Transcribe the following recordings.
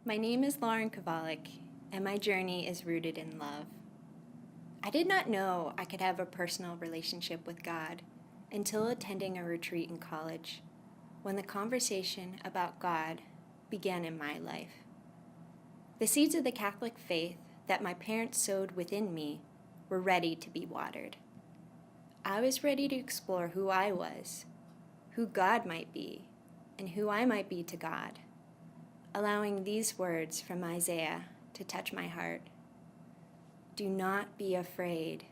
My name is Laryn Kovalik, and my journey is rooted in love. I did not know I could have a personal relationship with God until attending a retreat in college, when the conversation about God began in my life. The seeds of the Catholic faith that my parents sowed within me were ready to be watered. I was ready to explore who I was, who God might be, and who I might be to God, allowing these words from Isaiah to touch my heart. Do not be afraid.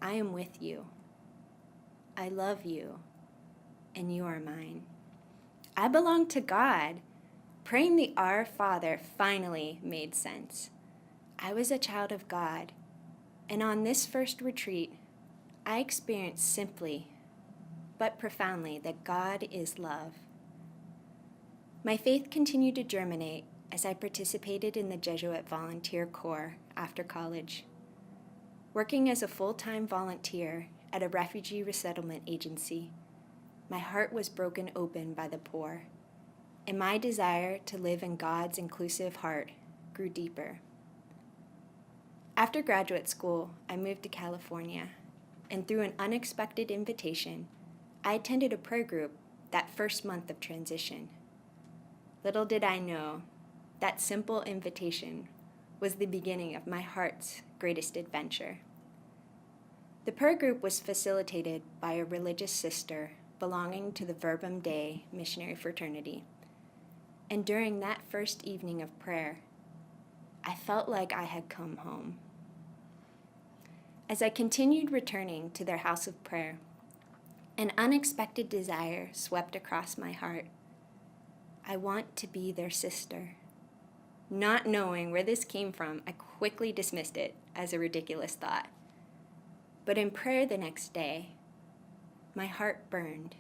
I am with you. I love you, and you are mine. I belong to God. Praying the Our Father finally made sense. I was a child of God, and on this first retreat, I experienced simply but profoundly that God is love. My faith continued to germinate as I participated in the Jesuit Volunteer Corps after college. Working as a full-time volunteer at a refugee resettlement agency, my heart was broken open by the poor, and my desire to live in God's inclusive heart grew deeper. After graduate school, I moved to California, and through an unexpected invitation, I attended a prayer group that first month of transition. Little did I know, that simple invitation was the beginning of my heart's greatest adventure. The prayer group was facilitated by a religious sister belonging to the Verbum Dei missionary fraternity. And during that first evening of prayer, I felt like I had come home. As I continued returning to their house of prayer, an unexpected desire swept across my heart. I want to be their sister. Not knowing where this came from, I quickly dismissed it as a ridiculous thought. But in prayer the next day, my heart burned.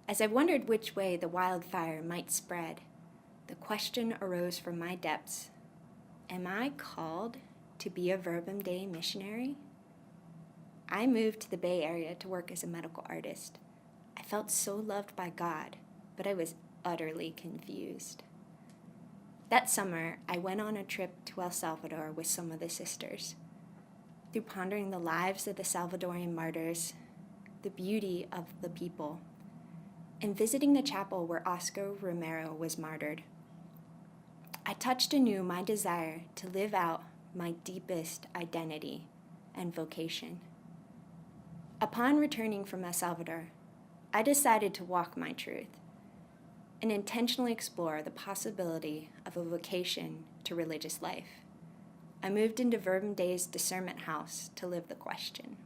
As I wondered which way the wildfire might spread, the question arose from my depths. Am I called to be a Verbum Dei missionary? I moved to the Bay Area to work as a medical artist. I felt so loved by God, but I was utterly confused. That summer, I went on a trip to El Salvador with some of the sisters. Through pondering the lives of the Salvadorian martyrs, the beauty of the people, and visiting the chapel where Oscar Romero was martyred, I touched anew my desire to live out my deepest identity and vocation. Upon returning from El Salvador, I decided to walk my truth and intentionally explore the possibility of a vocation to religious life. I moved into Verbum Dei's discernment house to live the question.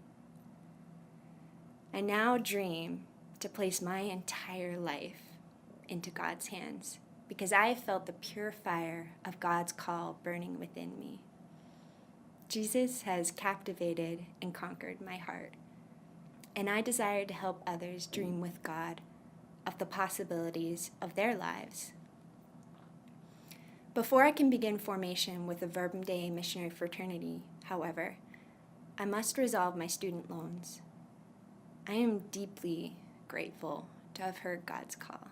I now dream to place my entire life into God's hands because I have felt the pure fire of God's call burning within me. Jesus has captivated and conquered my heart, and I desire to help others dream with God of the possibilities of their lives. Before I can begin formation with the Verbum Dei missionary fraternity, however, I must resolve my student loans. I am deeply grateful to have heard God's call,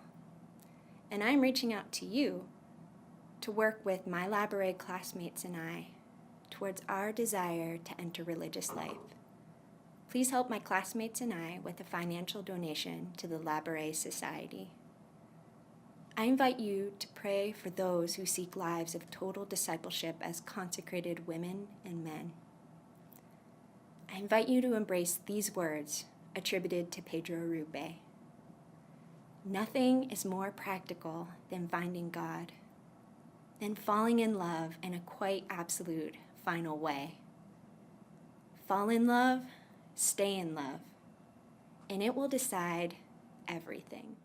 and I am reaching out to you to work with my Labouré classmates and I towards our desire to enter religious life. Please help my classmates and I with a financial donation to the Labouré Society. I invite you to pray for those who seek lives of total discipleship as consecrated women and men. I invite you to embrace these words attributed to Pedro Arrupe. Nothing is more practical than finding God, than falling in love in a quite absolute final way. Fall in love, stay in love, and it will decide everything.